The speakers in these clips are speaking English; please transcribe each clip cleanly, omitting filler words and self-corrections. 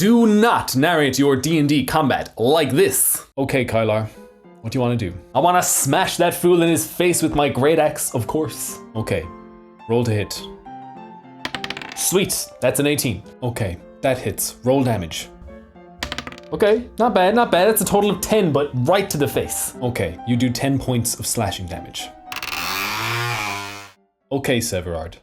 Do not narrate your D&D combat like this. Okay, Kylar, what do you want to do? I want to smash that fool in his face with my great axe, of course. Okay, roll to hit. Sweet, that's an 18. Okay, that hits. Roll damage. Okay, not bad, not bad. That's a total of 10, but right to the face. Okay, you do 10 points of slashing damage. Okay, Severard,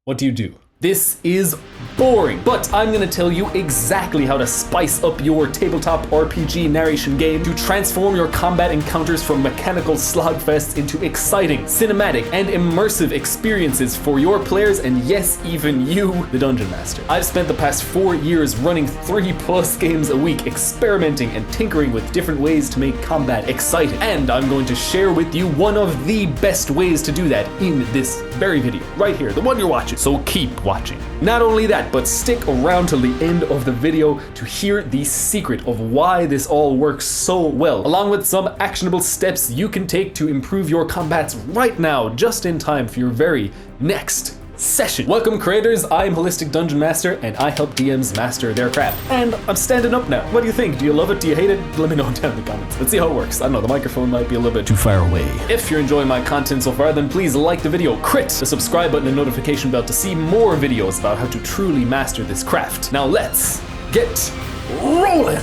what do you do? This is boring, but I'm gonna tell you exactly how to spice up your tabletop RPG narration game to transform your combat encounters from mechanical slogfests into exciting, cinematic, and immersive experiences for your players, and yes, even you, the Dungeon Master. I've spent the past 4 years running 3+ games a week, experimenting and tinkering with different ways to make combat exciting, and I'm going to share with you one of the best ways to do that in this very video, right here, the one you're watching, so keep watching. Not only that, but stick around till the end of the video to hear the secret of why this all works so well, along with some actionable steps you can take to improve your combats right now, just in time for your very next session. Welcome creators, I'm Holistic Dungeon Master, and I help DMs master their craft. And I'm standing up now. What do you think? Do you love it? Do you hate it? Let me know down in the comments. Let's see how it works. I don't know, the microphone might be a little bit too far away. If you're enjoying my content so far, then please like the video, crit the subscribe button and notification bell to see more videos about how to truly master this craft. Now let's get rolling.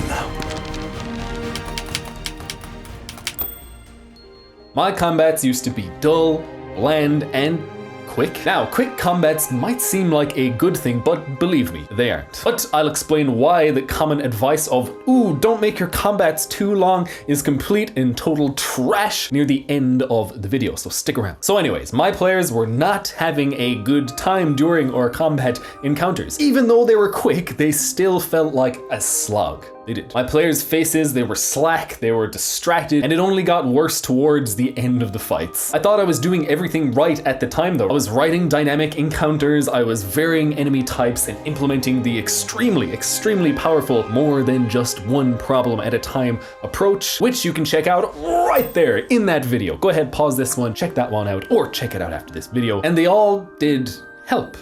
My combats used to be dull, bland, and quick. Now, quick combats might seem like a good thing, but believe me, they aren't. But I'll explain why the common advice of, ooh, don't make your combats too long, is complete and total trash near the end of the video, so stick around. So anyways, my players were not having a good time during our combat encounters. Even though they were quick, they still felt like a slog. They did. My players' faces, they were slack, they were distracted, and it only got worse towards the end of the fights. I thought I was doing everything right at the time though. I was writing dynamic encounters, I was varying enemy types, and implementing the extremely powerful more than just one problem at a time approach, which you can check out right there in that video. Go ahead, pause this one, check that one out, or check it out after this video. And they all did help.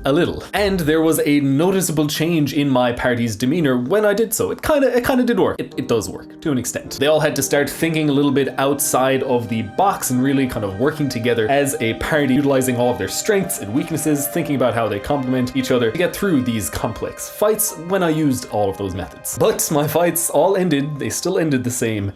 A little. And there was a noticeable change in my party's demeanor when I did so. It kind of did work. It does work to an extent. They all had to start thinking a little bit outside of the box and really kind of working together as a party, utilizing all of their strengths and weaknesses, thinking about how they complement each other to get through these complex fights when I used all of those methods. But my fights all ended, they still ended the same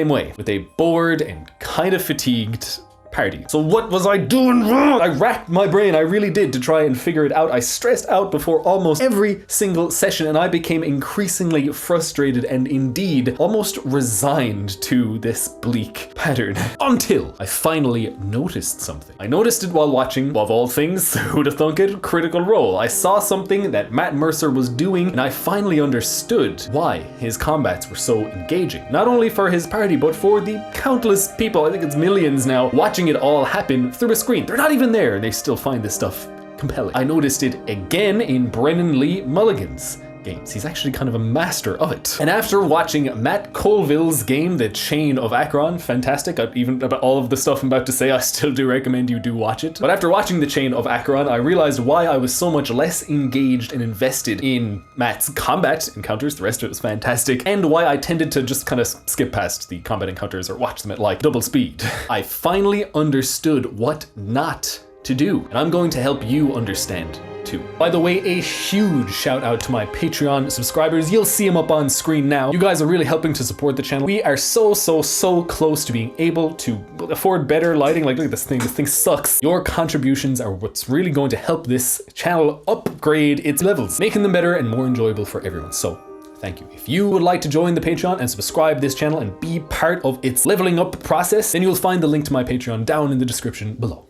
way, with a bored and kind of fatigued party. So what was I doing wrong? I racked my brain, I really did, to try and figure it out. I stressed out before almost every single session, and I became increasingly frustrated and indeed almost resigned to this bleak pattern. Until I finally noticed something. I noticed it while watching, of all things, who'da thunk it, Critical Role. I saw something that Matt Mercer was doing, and I finally understood why his combats were so engaging. Not only for his party, but for the countless people, I think it's millions now, watching it all happen through a screen. They're not even there, and they still find this stuff compelling. I noticed it again in Brennan Lee Mulligan's games. He's actually kind of a master of it. And after watching Matt Colville's game, The Chain of Akron, fantastic. Even about all of the stuff I'm about to say, I still do recommend you do watch it. But after watching The Chain of Akron, I realized why I was so much less engaged and invested in Matt's combat encounters. The rest of it was fantastic. And why I tended to just kind of skip past the combat encounters or watch them at like double speed. I finally understood what not to do, and I'm going to help you understand too. By the way, a huge shout out to my Patreon subscribers. You'll see them up on screen now. You guys are really helping to support the channel. We are so close to being able to afford better lighting. Like, look at this thing sucks. Your contributions are what's really going to help this channel upgrade its levels, making them better and more enjoyable for everyone. So thank you. If you would like to join the Patreon and subscribe to this channel and be part of its leveling up process, then you'll find the link to my Patreon down in the description below.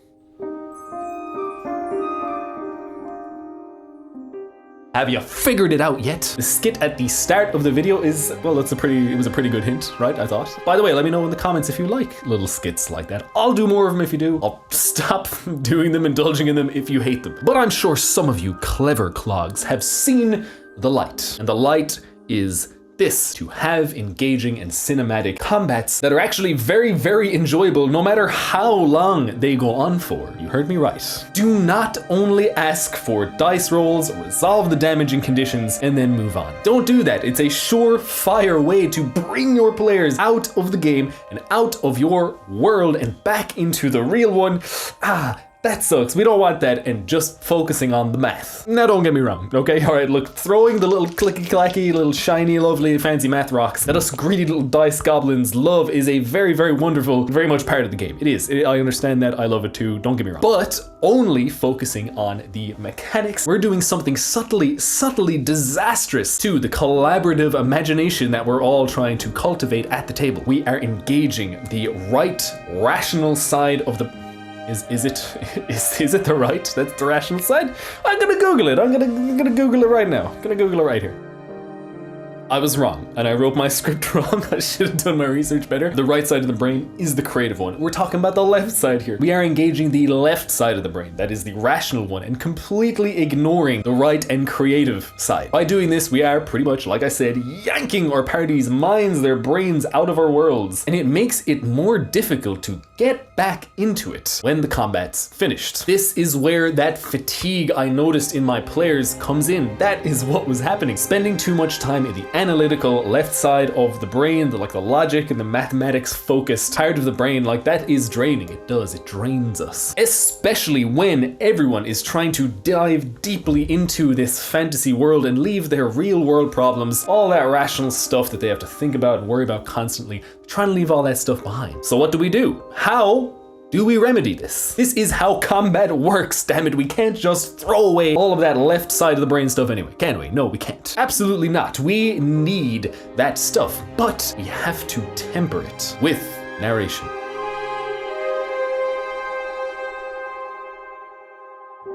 Have you figured it out yet? The skit at the start of the video is, well, it was a pretty good hint, right? I thought. By the way, let me know in the comments if you like little skits like that. I'll do more of them if you do. I'll stop doing them, indulging in them if you hate them. But I'm sure some of you clever clogs have seen the light, and the light is this to have engaging and cinematic combats that are actually very, very enjoyable no matter how long they go on for. You heard me right. Do not only ask for dice rolls, resolve the damaging conditions, and then move on. Don't do that. It's a surefire way to bring your players out of the game and out of your world and back into the real one. That sucks. We don't want that, and just focusing on the math. Now don't get me wrong, okay? All right, look, throwing the little clicky-clacky, little shiny, lovely, fancy math rocks that us greedy little dice goblins love is a very, very wonderful, very much part of the game. It is. I understand that. I love it too. Don't get me wrong. But only focusing on the mechanics, we're doing something subtly disastrous to the collaborative imagination that we're all trying to cultivate at the table. We are engaging the right, rational side of the... Is it the right? That's the rational side? I'm gonna Google it. I'm gonna Google it right now. I'm gonna Google it right here. I was wrong, and I wrote my script wrong. I should have done my research better. The right side of the brain is the creative one. We're talking about the left side here. We are engaging the left side of the brain, that is the rational one, and completely ignoring the right and creative side. By doing this, we are pretty much, like I said, yanking our party's minds, their brains out of our worlds, and it makes it more difficult to get back into it when the combat's finished. This is where that fatigue I noticed in my players comes in. That is what was happening. Spending too much time in the analytical left side of the brain, the logic and the mathematics focused part of the brain, like that is draining. It drains us. Especially when everyone is trying to dive deeply into this fantasy world and leave their real world problems, all that rational stuff that they have to think about and worry about constantly, trying to leave all that stuff behind. So what do? How do we remedy this? This is how combat works, damn it. We can't just throw away all of that left side of the brain stuff anyway, can we? No, we can't. Absolutely not. We need that stuff, but we have to temper it with narration.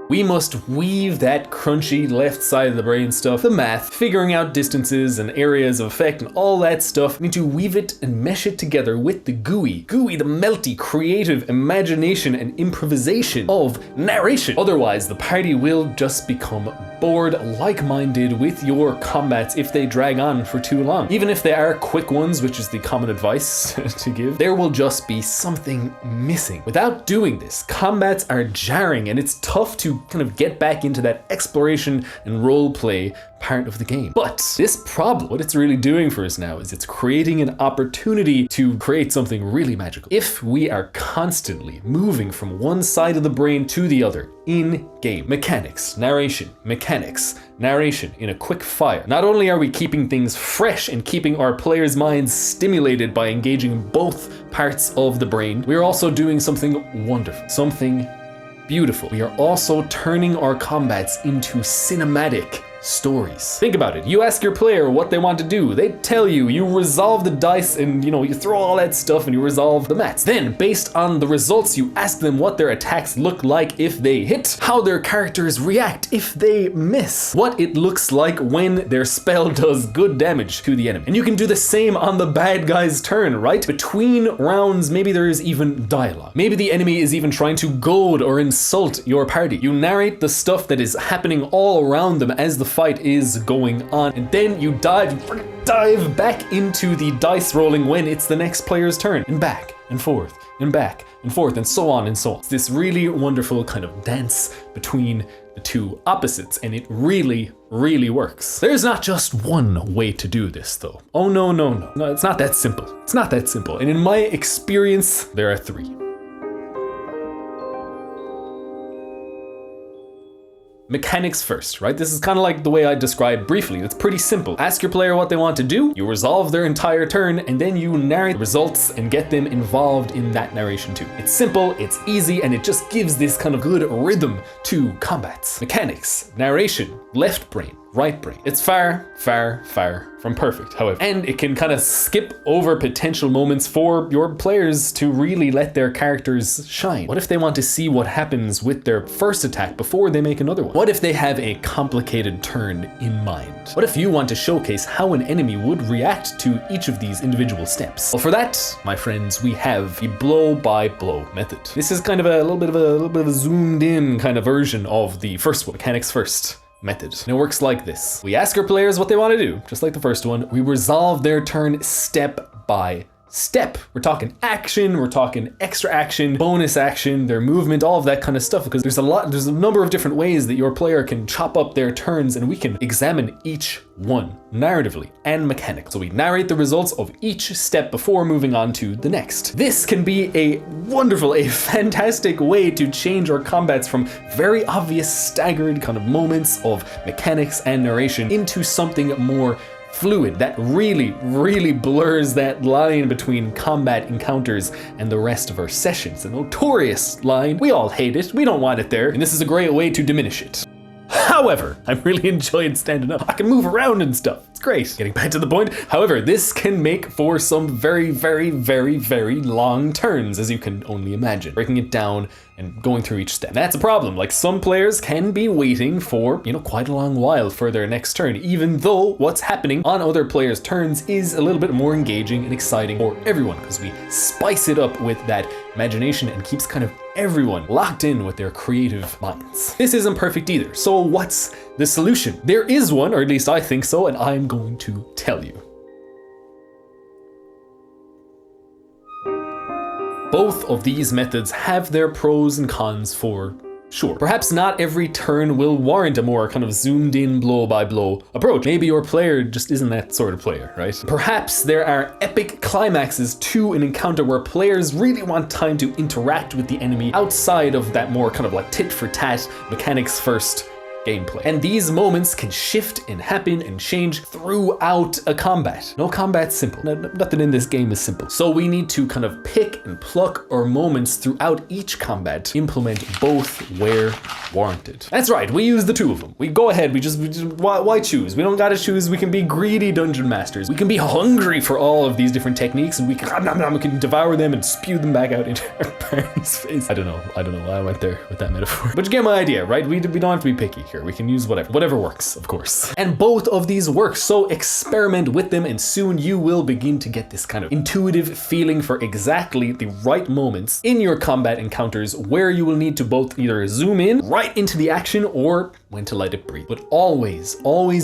We must weave that crunchy left side of the brain stuff, the math, figuring out distances and areas of effect and all that stuff. We need to weave it and mesh it together with the gooey, the melty, creative imagination and improvisation of narration. Otherwise, the party will just become bored, like-minded with your combats if they drag on for too long. Even if they are quick ones, which is the common advice to give, there will just be something missing. Without doing this, combats are jarring and it's tough to kind of get back into that exploration and role play part of the game. But this problem, what it's really doing for us now is it's creating an opportunity to create something really magical. If we are constantly moving from one side of the brain to the other in game, mechanics, narration in a quick fire, not only are we keeping things fresh and keeping our players' minds stimulated by engaging both parts of the brain, we're also doing something wonderful, something beautiful. We are also turning our combats into cinematic stories. Think about it. You ask your player what they want to do. They tell you, you resolve the dice and you throw all that stuff and you resolve the mats. Then, based on the results, you ask them what their attacks look like if they hit, how their characters react if they miss, what it looks like when their spell does good damage to the enemy. And you can do the same on the bad guy's turn, right? Between rounds, maybe there is even dialogue. Maybe the enemy is even trying to goad or insult your party. You narrate the stuff that is happening all around them as the fight is going on, and then you dive back into the dice rolling when it's the next player's turn, and back and forth and back and forth and so on and so on. It's this really wonderful kind of dance between the two opposites, and it really works. There's not just one way to do this though. Oh no, it's not that simple. It's not that simple. And in my experience, there are three. Mechanics first, right? This is kind of like the way I described briefly. It's pretty simple. Ask your player what they want to do, you resolve their entire turn, and then you narrate the results and get them involved in that narration too. It's simple, it's easy, and it just gives this kind of good rhythm to combats. Mechanics, narration, left brain, right brain. It's far from perfect, however, and it can kind of skip over potential moments for your players to really let their characters shine. What if they want to see what happens with their first attack before they make another one? What if they have a complicated turn in mind? What if you want to showcase how an enemy would react to each of these individual steps? Well, for that, my friends, we have the blow-by-blow method. This is kind of a little bit of a zoomed in kind of version of the first one, mechanics first. method. And it works like this. We ask our players what they want to do, just like the first one. We resolve their turn step by step. We're talking action, we're talking extra action, bonus action, their movement, all of that kind of stuff, because there's a number of different ways that your player can chop up their turns, and we can examine each one narratively and mechanically. So we narrate the results of each step before moving on to the next. This can be a fantastic way to change our combats from very obvious staggered kind of moments of mechanics and narration into something more fluid that really blurs that line between combat encounters and the rest of our sessions. A notorious line. We all hate it. We don't want it there. And this is a great way to diminish it. However, I'm really enjoying standing up. I can move around and stuff. It's great. Getting back to the point. However, this can make for some very long turns, as you can only imagine. Breaking it down and going through each step. That's a problem. Like, some players can be waiting for, quite a long while for their next turn, even though what's happening on other players' turns is a little bit more engaging and exciting for everyone, because we spice it up with that imagination and keeps kind of everyone locked in with their creative minds. This isn't perfect either. So what's the solution? There is one, or at least I think so, and I'm going to tell you. Both of these methods have their pros and cons for sure. Perhaps not every turn will warrant a more kind of zoomed in blow by blow approach. Maybe your player just isn't that sort of player, right? Perhaps there are epic climaxes to an encounter where players really want time to interact with the enemy outside of that more kind of like tit for tat, mechanics first gameplay. And these moments can shift and happen and change throughout a combat. No combat's simple. Nothing in this game is simple. So we need to kind of pick and pluck our moments throughout each combat, implement both where warranted. That's right, we use the two of them. We go ahead, we just why choose? We don't gotta choose. We can be greedy dungeon masters. We can be hungry for all of these different techniques, and we can devour them and spew them back out into our party's face. I don't know why I went there with that metaphor. But you get my idea, right? We don't have to be picky here. We can use whatever works, of course. And both of these work, so experiment with them, and soon you will begin to get this kind of intuitive feeling for exactly the right moments in your combat encounters where you will need to both either zoom in right into the action or when to let it breathe. But always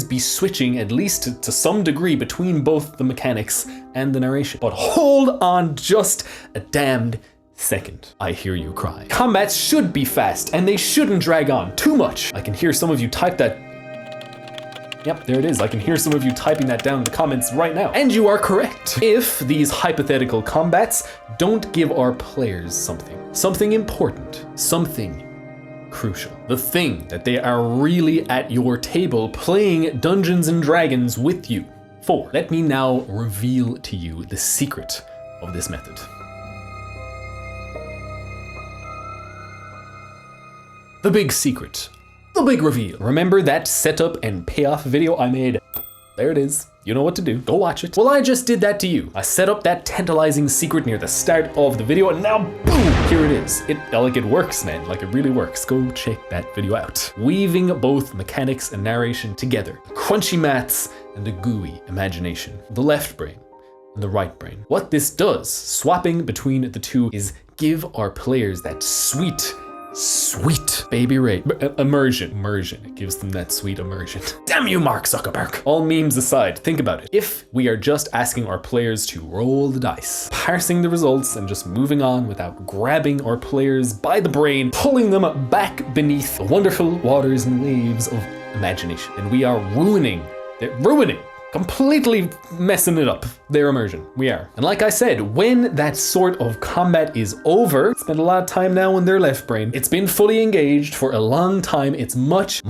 be switching at least to some degree between both the mechanics and the narration. But hold on just a damned second. I hear you cry. Combats should be fast, and they shouldn't drag on too much. I can hear some of you type that. Yep, there it is. I can hear some of you typing that down in the comments right now. And you are correct. If these hypothetical combats don't give our players something important, something crucial, the thing that they are really at your table playing Dungeons and Dragons with you for, let me now reveal to you the secret of this method. The big secret, the big reveal. Remember that setup and payoff video I made? There it is. You know what to do. Go watch it. Well, I just did that to you. I set up that tantalizing secret near the start of the video, and now boom, here it is. It works, man. Like, it really works. Go check that video out. Weaving both mechanics and narration together. The crunchy maths and the gooey imagination. The left brain and the right brain. What this does, swapping between the two, is give our players that sweet baby rate immersion. It gives them that sweet immersion. Damn you, Mark Zuckerberg. All memes aside, think about it. If we are just asking our players to roll the dice, parsing the results and just moving on without grabbing our players by the brain, pulling them back beneath the wonderful waters and waves of imagination, and we are ruining, completely messing it up, their immersion. We are. And like I said, when that sort of combat is over, spend a lot of time now in their left brain, it's been fully engaged for a long time, it's much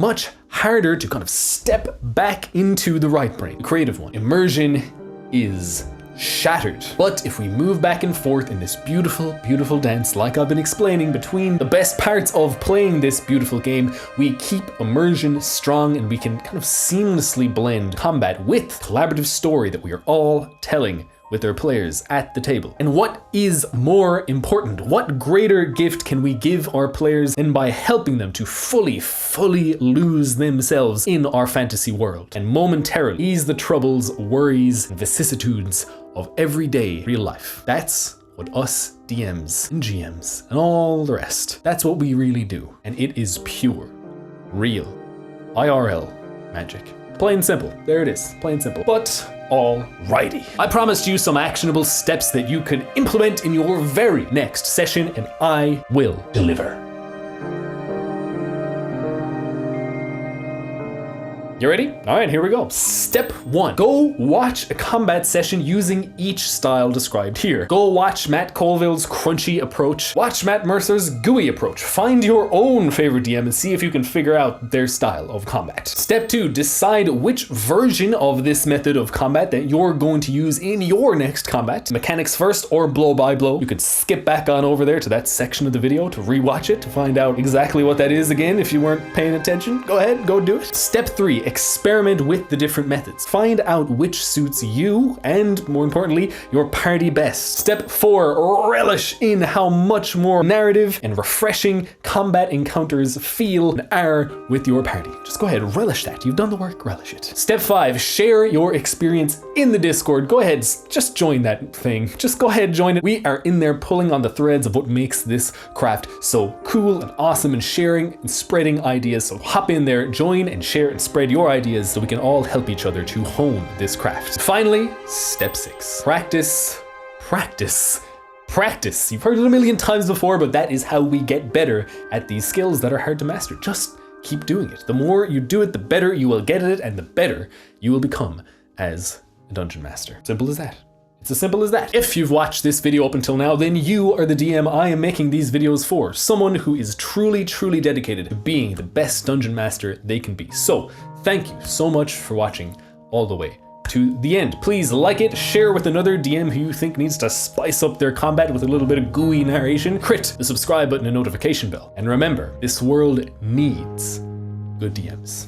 harder to kind of step back into the right brain, the creative one. Immersion is shattered. But if we move back and forth in this beautiful dance, like I've been explaining, between the best parts of playing this beautiful game, we keep immersion strong, and we can kind of seamlessly blend combat with collaborative story that we are all telling with our players at the table. And what is more important? What greater gift can we give our players than by helping them to fully lose themselves in our fantasy world and momentarily ease the troubles, worries, and vicissitudes of everyday real life? That's what us DMs and GMs and all the rest, that's what we really do. And it is pure, real, IRL magic. Plain simple. There it is. Plain simple. But alrighty. I promised you some actionable steps that you can implement in your very next session, and I will deliver. You ready? All right, here we go. Step 1, go watch a combat session using each style described here. Go watch Matt Colville's crunchy approach. Watch Matt Mercer's gooey approach. Find your own favorite DM and see if you can figure out their style of combat. Step 2, decide which version of this method of combat that you're going to use in your next combat. Mechanics first or blow by blow. You can skip back on over there to that section of the video to rewatch it to find out exactly what that is again if you weren't paying attention. Go ahead, go do it. Step 3, experiment with the different methods. Find out which suits you and, more importantly, your party best. Step 4, relish in how much more narrative and refreshing combat encounters feel and are with your party. Just go ahead, relish that. You've done the work, relish it. Step 5, share your experience in the Discord. Go ahead, just join that thing. Just go ahead, join it. We are in there pulling on the threads of what makes this craft so cool and awesome, and sharing and spreading ideas. So hop in there, join and share and spread your ideas so we can all help each other to hone this craft. Finally, step 6, practice, practice, practice. You've heard it a million times before, but that is how we get better at these skills that are hard to master. Just keep doing it. The more you do it, the better you will get at it, and the better you will become as a dungeon master. Simple as that. It's as simple as that. If you've watched this video up until now, then you are the DM I am making these videos for. Someone who is truly, truly dedicated to being the best dungeon master they can be. So thank you so much for watching all the way to the end. Please like it, share with another DM who you think needs to spice up their combat with a little bit of gooey narration. Crit the subscribe button and notification bell. And remember, this world needs good DMs.